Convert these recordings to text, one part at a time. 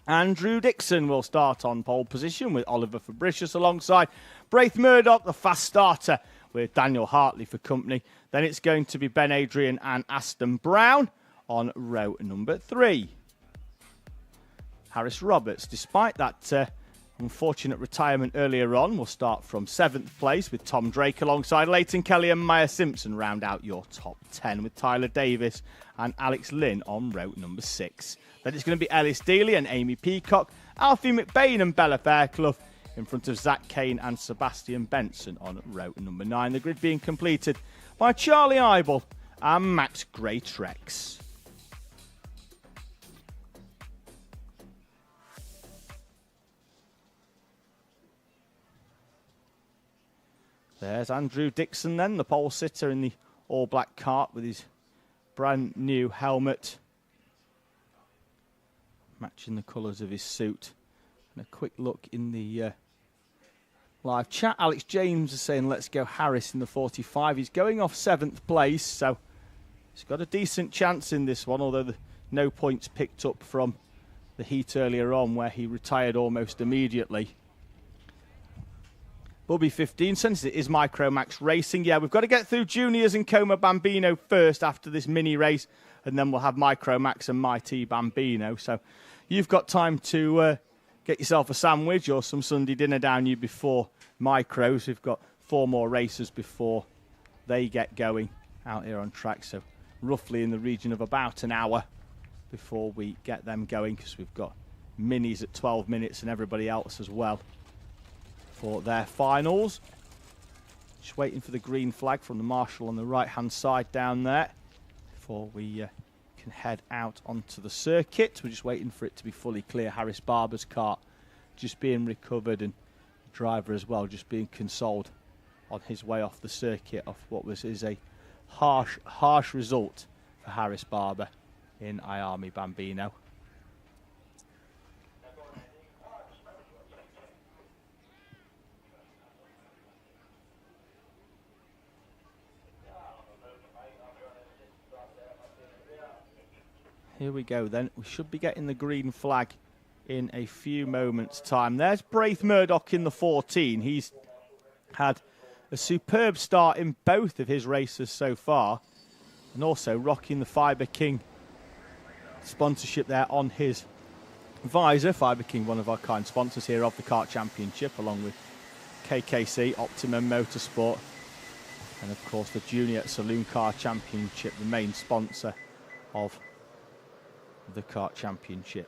Andrew Dixon will start on pole position with Oliver Fabricius alongside Braith Murdoch, the fast starter, with Daniel Hartley for company. Then it's going to be Ben Adrian and Aston Brown on row number 3. Harris Roberts, despite that unfortunate retirement earlier on, will start from 7th place with Tom Drake alongside Leighton Kelly and Maya Simpson. Round out your top 10 with Tyler Davis and Alex Lynn on row number 6. Then it's going to be Ellis Dealey and Amy Peacock, Alfie McBain and Bella Fairclough in front of Zach Kane and Sebastian Benson on row number 9. The grid being completed by Charlie Eibel and Max Gray-Trex. There's Andrew Dixon then, the pole sitter in the all-black kart with his brand new helmet, matching the colours of his suit. And a quick look in the live chat. Alex James is saying, let's go Harris in the 45. He's going off 7th place, so he's got a decent chance in this one, although no points picked up from the heat earlier on where he retired almost immediately. Bubby 15 cents, it is Micromax Racing. Yeah, we've got to get through Juniors and Coma Bambino first after this mini race, and then we'll have Micromax and Mighty Bambino. So you've got time to get yourself a sandwich or some Sunday dinner down you before Micros. We've got 4 more races before they get going out here on track. So roughly in the region of about an hour before we get them going, because we've got minis at 12 minutes and everybody else as well for their finals. Just waiting for the green flag from the marshal on the right-hand side down there before we can head out onto the circuit. We're just waiting for it to be fully clear. Harris Barber's kart just being recovered, and the driver as well just being consoled on his way off the circuit of what is a harsh result for Harris Barber in Iami Bambino. Here we go then. We should be getting the green flag in a few moments' time. There's Braith Murdoch in the 14. He's had a superb start in both of his races so far, and also rocking the Fibre King sponsorship there on his visor. Fibre King, one of our kind sponsors here of the Kart Championship, along with KKC, Optimum Motorsport, and of course the Junior Saloon Car Championship, the main sponsor of the Kart Championship.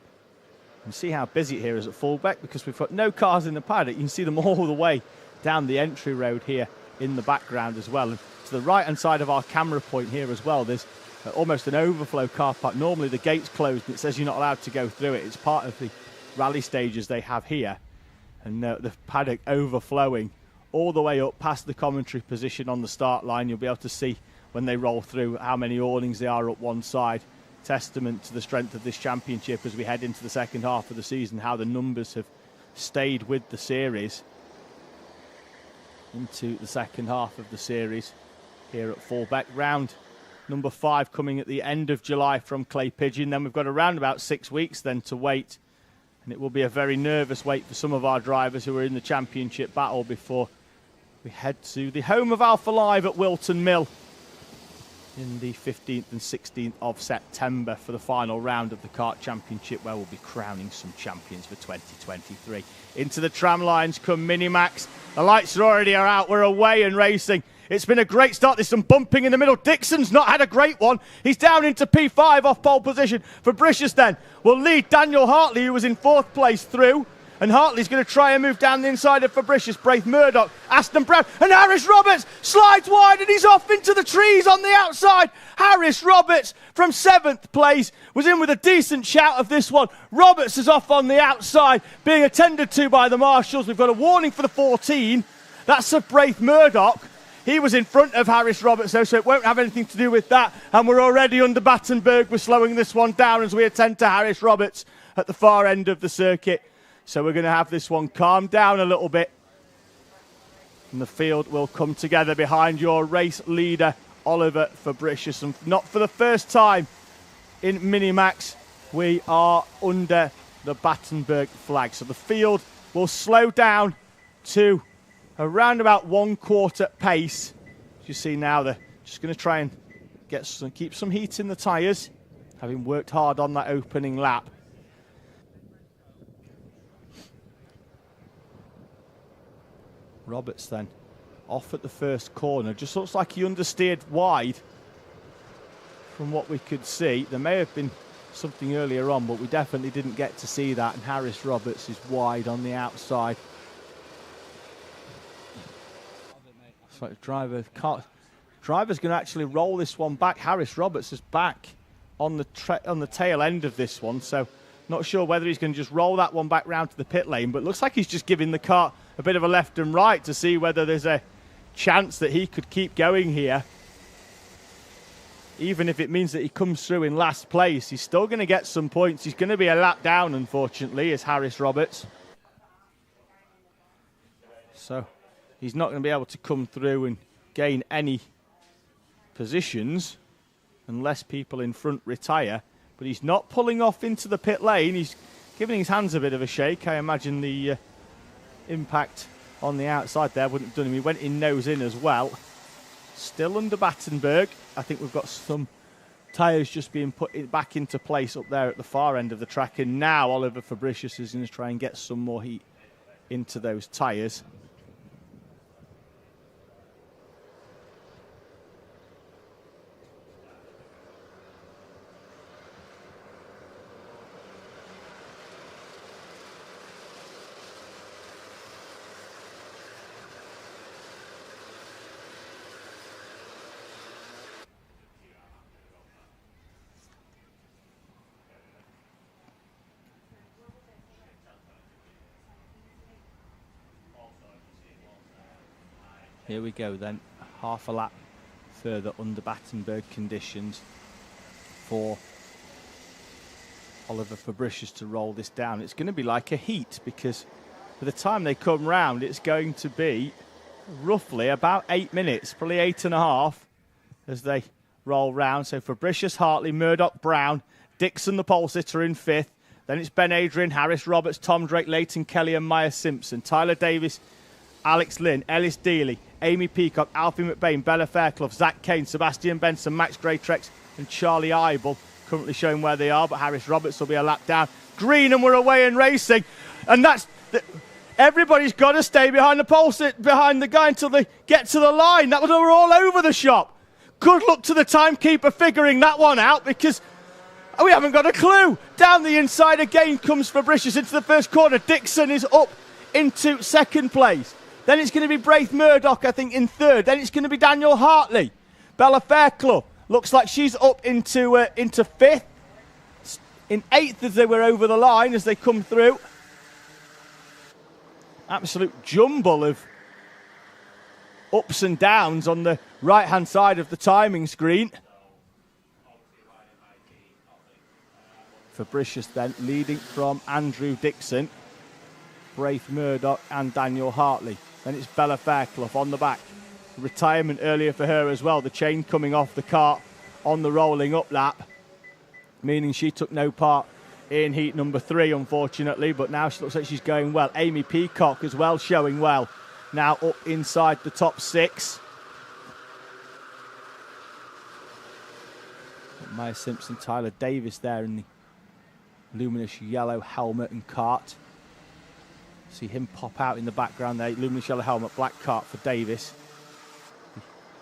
You can see how busy it here is at Fulbeck, because we've got no cars in the paddock. You can see them all the way down the entry road here in the background as well. And to the right hand side of our camera point here as well, there's almost an overflow car park. Normally the gate's closed and it says you're not allowed to go through it. It's part of the rally stages they have here, and the paddock overflowing all the way up past the commentary position on the start line. You'll be able to see when they roll through how many awnings there are up one side. Testament to the strength of this championship as we head into the second half of the season, how the numbers have stayed with the series into the second half of the series here at Fulbeck. Round number 5 coming at the end of July from Clay Pigeon. Then we've got around about 6 weeks then to wait, and it will be a very nervous wait for some of our drivers who are in the championship battle before we head to the home of Alpha Live at Wilton Mill in the 15th and 16th of September for the final round of the Kart Championship, where we'll be crowning some champions for 2023. Into the tram lines come Minimax. The lights are already out. We're away and racing. It's been a great start. There's some bumping in the middle. Dixon's not had a great one. He's down into P5 off pole position. Fabricius then will lead Daniel Hartley, who was in 4th place, through. And Hartley's going to try and move down the inside of Fabricius, Braith Murdoch, Aston Brown, and Harris Roberts slides wide and he's off into the trees on the outside. Harris Roberts from 7th place was in with a decent shout of this one. Roberts is off on the outside, being attended to by the marshals. We've got a warning for the 14. That's of Braith Murdoch. He was in front of Harris Roberts, though, so it won't have anything to do with that. And we're already under Battenberg. We're slowing this one down as we attend to Harris Roberts at the far end of the circuit. So we're going to have this one calm down a little bit. And the field will come together behind your race leader, Oliver Fabricius. And not for the first time in Minimax, we are under the Battenberg flag. So the field will slow down to around about 1/4 pace. As you see now, they're just going to try and keep some heat in the tyres, having worked hard on that opening lap. Roberts then off at the first corner. Just looks like he understeered wide from what we could see. There may have been something earlier on, but we definitely didn't get to see that. And Harris Roberts is wide on the outside. It's like driver's going to actually roll this one back. Harris Roberts is back on the tail end of this one, so not sure whether he's going to just roll that one back round to the pit lane, but looks like he's just giving the kart a bit of a left and right to see whether there's a chance that he could keep going here. Even if it means that he comes through in last place, he's still going to get some points. He's going to be a lap down, unfortunately, is Harris Roberts. So he's not going to be able to come through and gain any positions unless people in front retire. But he's not pulling off into the pit lane. He's giving his hands a bit of a shake. I imagine the impact on the outside there wouldn't have done him. He went in nose in as well. Still under Battenberg. I think we've got some tyres just being put back into place up there at the far end of the track. And now Oliver Fabricius is going to try and get some more heat into those tyres. Here we go then, half a lap further under Battenberg conditions for Oliver Fabricius to roll this down. It's going to be like a heat, because by the time they come round, it's going to be roughly about 8 minutes, probably 8.5 as they roll round. So Fabricius, Hartley, Murdoch, Brown, Dixon, the pole sitter in 5th. Then it's Ben Adrian, Harris Roberts, Tom Drake, Leighton Kelly and Maya Simpson. Tyler Davis, Alex Lynn, Ellis Dealey, Amy Peacock, Alfie McBain, Bella Fairclough, Zach Kane, Sebastian Benson, Max Greytrex and Charlie Eibel currently showing where they are, but Harris Roberts will be a lap down. Green, and we're away and racing. And everybody's got to stay behind the pole, behind the guy until they get to the line. That was all over the shop. Good luck to the timekeeper figuring that one out, because we haven't got a clue. Down the inside again comes Fabricius into the first corner. Dixon is up into second place. Then it's going to be Braith Murdoch, I think, in 3rd. Then it's going to be Daniel Hartley. Bella Fairclough looks like she's up into 5th. In 8th as they were over the line as they come through. Absolute jumble of ups and downs on the right-hand side of the timing screen. Fabricius then leading from Andrew Dixon, Braith Murdoch and Daniel Hartley. Then it's Bella Fairclough on the back. Retirement earlier for her as well. The chain coming off the kart on the rolling up lap, meaning she took no part in heat number 3, unfortunately. But now she looks like she's going well. Amy Peacock as well, showing well. Now up inside the top 6. Maya Simpson, Tyler Davis there in the luminous yellow helmet and kart. See him pop out in the background there. Luminous yellow helmet, black kart for Davis.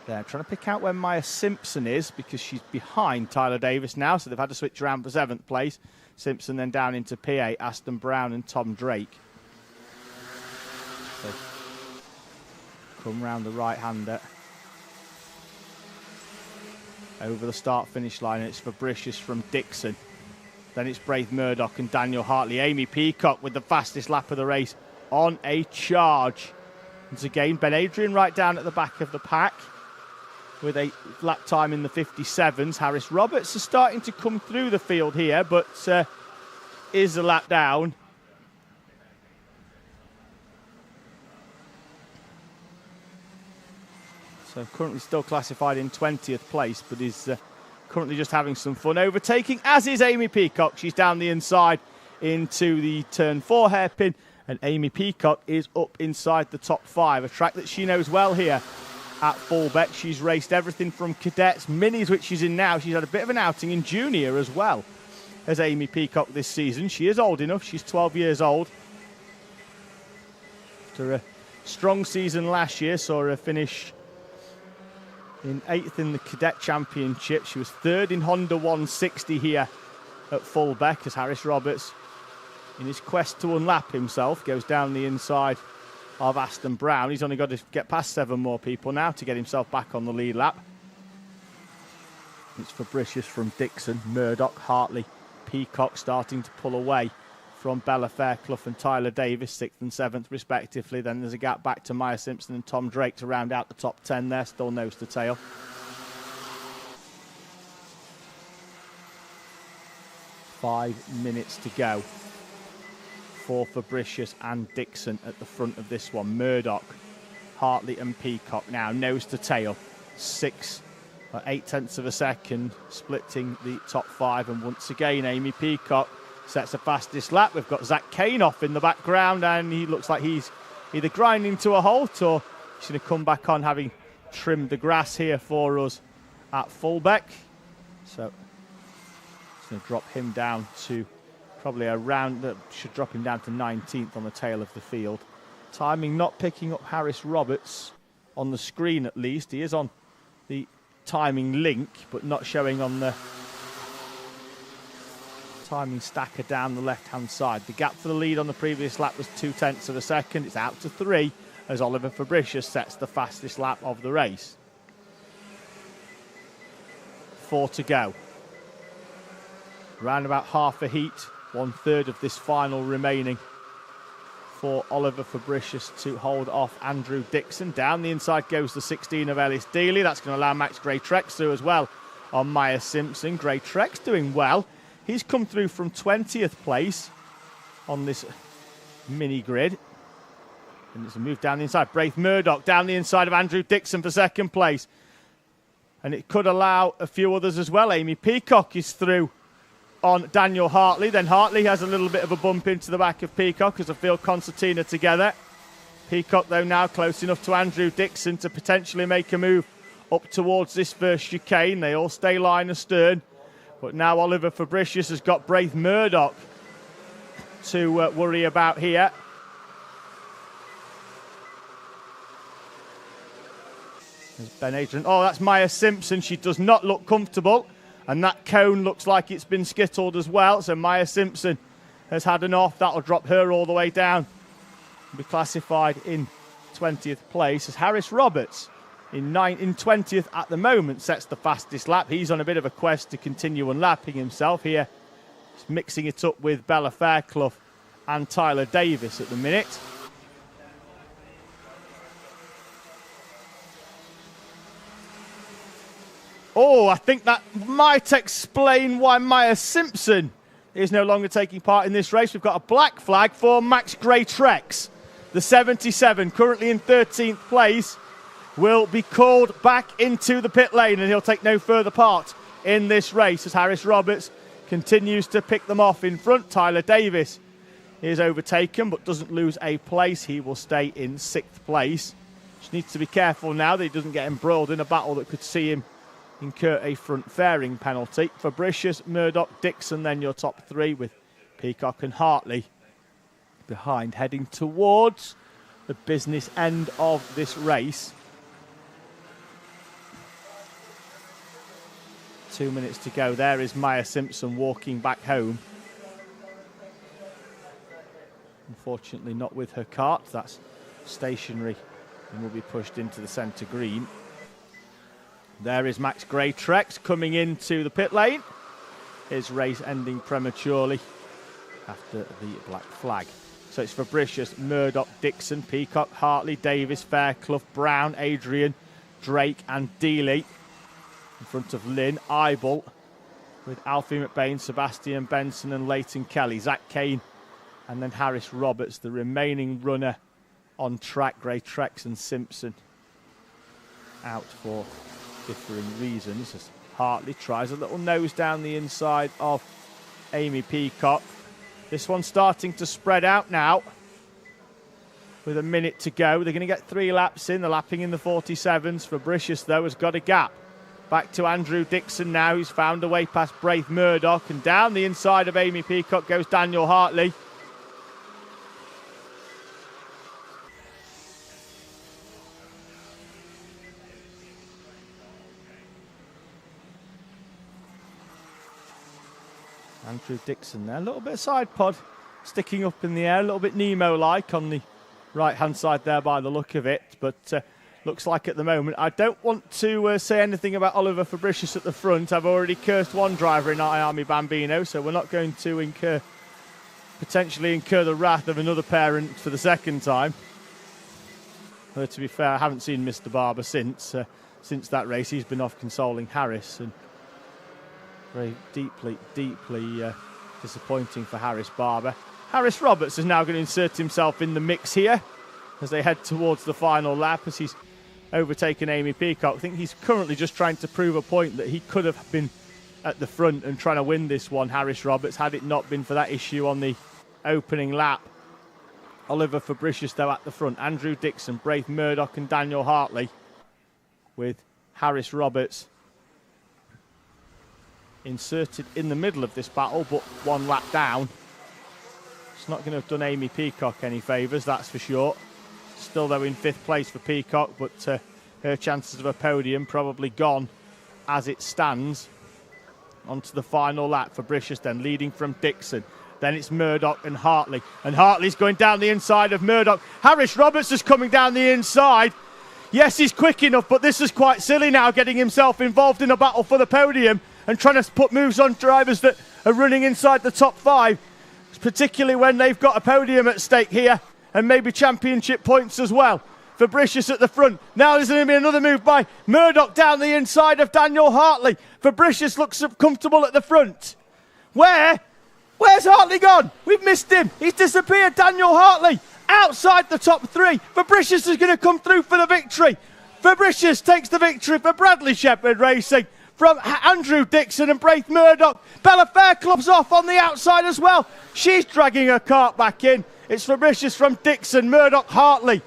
They're trying to pick out where Maya Simpson is, because she's behind Tyler Davis now, so they've had to switch around for 7th place. Simpson then down into P8, Aston Brown and Tom Drake. So come round the right-hander. Over the start-finish line, and it's Fabricius from Dixon. Then it's Braith Murdoch and Daniel Hartley. Amy Peacock with the fastest lap of the race on a charge. Once again, Ben Adrian right down at the back of the pack with a lap time in the 57s. Harris Roberts is starting to come through the field here, but is a lap down. So currently still classified in 20th place, but is currently just having some fun overtaking, as is Amy Peacock. She's down the inside into the turn 4 hairpin, and Amy Peacock is up inside the top 5. A track that she knows well here at Fulbeck. She's raced everything from cadets, minis, which she's in now. She's had a bit of an outing in junior as well as Amy Peacock this season. She is old enough. She's 12 years old. After a strong season last year, saw her finish in 8th in the Cadet Championship. She was 3rd in Honda 160 here at Fulbeck as Harris Roberts, in his quest to unlap himself, goes down the inside of Aston Brown. He's only got to get past 7 more people now to get himself back on the lead lap. It's Fabricius from Dixon, Murdoch, Hartley, Peacock starting to pull away from Bella Fairclough and Tyler Davis, 6th and 7th respectively. Then there's a gap back to Maya Simpson and Tom Drake to round out the top 10 there, still nose to tail. 5 minutes to go for Fabricius and Dixon at the front of this one. Murdoch, Hartley and Peacock now nose to tail. 8/10 of a second splitting the top 5, and once again Amy Peacock sets the fastest lap. We've got Zach Kane off in the background, and he looks like he's either grinding to a halt or he's going to come back on, having trimmed the grass here for us at Fulbeck. So it's going to drop him down to probably should drop him down to 19th on the tail of the field. Timing not picking up Harris Roberts on the screen, at least. He is on the timing link, but not showing on the timing stacker down the left-hand side. The gap for the lead on the previous lap was 0.2 of a second. It's out to 3 as Oliver Fabricius sets the fastest lap of the race. 4 to go. Around about half a heat, 1/3 of this final remaining for Oliver Fabricius to hold off Andrew Dixon. Down the inside goes the 16 of Ellis Dealey. That's going to allow Max Gray-Trex through as well on Maya Simpson. Gray-Trex doing well. He's come through from 20th place on this mini grid. And there's a move down the inside. Braith Murdoch down the inside of Andrew Dixon for 2nd place. And it could allow a few others as well. Amy Peacock is through on Daniel Hartley. Then Hartley has a little bit of a bump into the back of Peacock as a field concertina together. Peacock, though, now close enough to Andrew Dixon to potentially make a move up towards this first chicane. They all stay line astern. But now Oliver Fabricius has got Braith Murdoch to worry about here. There's Ben Adrian. Oh, that's Maya Simpson. She does not look comfortable. And that cone looks like it's been skittled as well. So Maya Simpson has had an off. That'll drop her all the way down. Be classified in 20th place as Harris Roberts in 20th at the moment sets the fastest lap. He's on a bit of a quest to continue unlapping himself here. He's mixing it up with Bella Fairclough and Tyler Davis at the minute. Oh, I think that might explain why Maya Simpson is no longer taking part in this race. We've got a black flag for Max Gray-Trex. The 77, currently in 13th place, will be called back into the pit lane, and he'll take no further part in this race as Harris Roberts continues to pick them off in front. Tyler Davis is overtaken but doesn't lose a place. He will stay in 6th place. Just needs to be careful now that he doesn't get embroiled in a battle that could see him incur a front fairing penalty. Fabricius, Murdoch, Dixon, then your top 3 with Peacock and Hartley behind, heading towards the business end of this race. 2 minutes to go. There is Maya Simpson walking back home. Unfortunately not with her cart. That's stationary and will be pushed into the centre green. There is Max Gray-Trex coming into the pit lane. His race ending prematurely after the black flag. So it's Fabricius, Murdoch, Dixon, Peacock, Hartley, Davis, Fairclough, Brown, Adrian, Drake and Dealey. In front of Lynn, Eibel, with Alfie McBain, Sebastian Benson and Leighton Kelly. Zach Kane and then Harris Roberts, the remaining runner on track. Gray-Trex and Simpson out for differing reasons as Hartley tries a little nose down the inside of Amy Peacock. This one's starting to spread out now. With a minute to go, they're going to get 3 laps in. They're lapping in the 47s. Fabricius, though, has got a gap. Back to Andrew Dixon now, who's found a way past Braith Murdoch. And down the inside of Amy Peacock goes Daniel Hartley. Andrew Dixon there, a little bit of side pod sticking up in the air, a little bit Nemo-like on the right-hand side there by the look of it, but looks like at the moment. I don't want to say anything about Oliver Fabricius at the front. I've already cursed one driver in Army Bambino, so we're not going to potentially incur the wrath of another parent for the second time. Though, to be fair, I haven't seen Mr. Barber since that race. He's been off consoling Harris, and very deeply disappointing for Harris Barber. Harris Roberts is now going to insert himself in the mix here as they head towards the final lap, as he's overtaken Amy Peacock. I think he's currently just trying to prove a point that he could have been at the front and trying to win this one, Harris Roberts, had it not been for that issue on the opening lap. Oliver Fabricius, though, at the front. Andrew Dixon, Braith Murdoch and Daniel Hartley, with Harris Roberts inserted in the middle of this battle, but 1 lap down. It's not going to have done Amy Peacock any favours, that's for sure. Still, though, in 5th place for Peacock, but her chances of a podium probably gone as it stands. Onto the final lap. Fabricius then leading from Dixon. Then it's Murdoch and Hartley. And Hartley's going down the inside of Murdoch. Harris Roberts is coming down the inside. Yes, he's quick enough, but this is quite silly now, getting himself involved in a battle for the podium and trying to put moves on drivers that are running inside the top 5, particularly when they've got a podium at stake here and maybe championship points as well. Fabricius at the front. Now there's going to be another move by Murdoch down the inside of Daniel Hartley. Fabricius looks comfortable at the front. Where's Hartley gone? We've missed him. He's disappeared. Daniel Hartley outside the top 3. Fabricius is going to come through for the victory. Fabricius takes the victory for Bradley Shepherd Racing from Andrew Dixon and Braith Murdoch. Bella Fairclough's off on the outside as well. She's dragging her cart back in. It's Fabricius from Dixon, Murdoch, Hartley.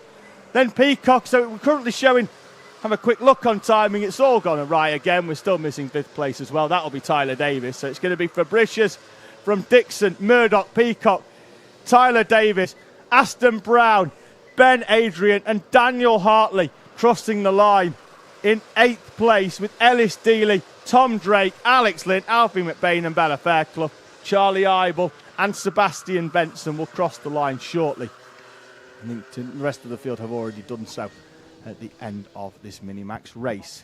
Then Peacock, so we're currently showing, have a quick look on timing. It's all gone awry again. We're still missing 5th place as well. That'll be Tyler Davis. So it's going to be Fabricius from Dixon, Murdoch, Peacock, Tyler Davis, Aston Brown, Ben Adrian and Daniel Hartley crossing the line in 8th place, with Ellis Dealey, Tom Drake, Alex Lynn, Alfie McBain and Bella Fairclough. Charlie Eibel and Sebastian Benson will cross the line shortly. I think the rest of the field have already done so at the end of this Minimax race.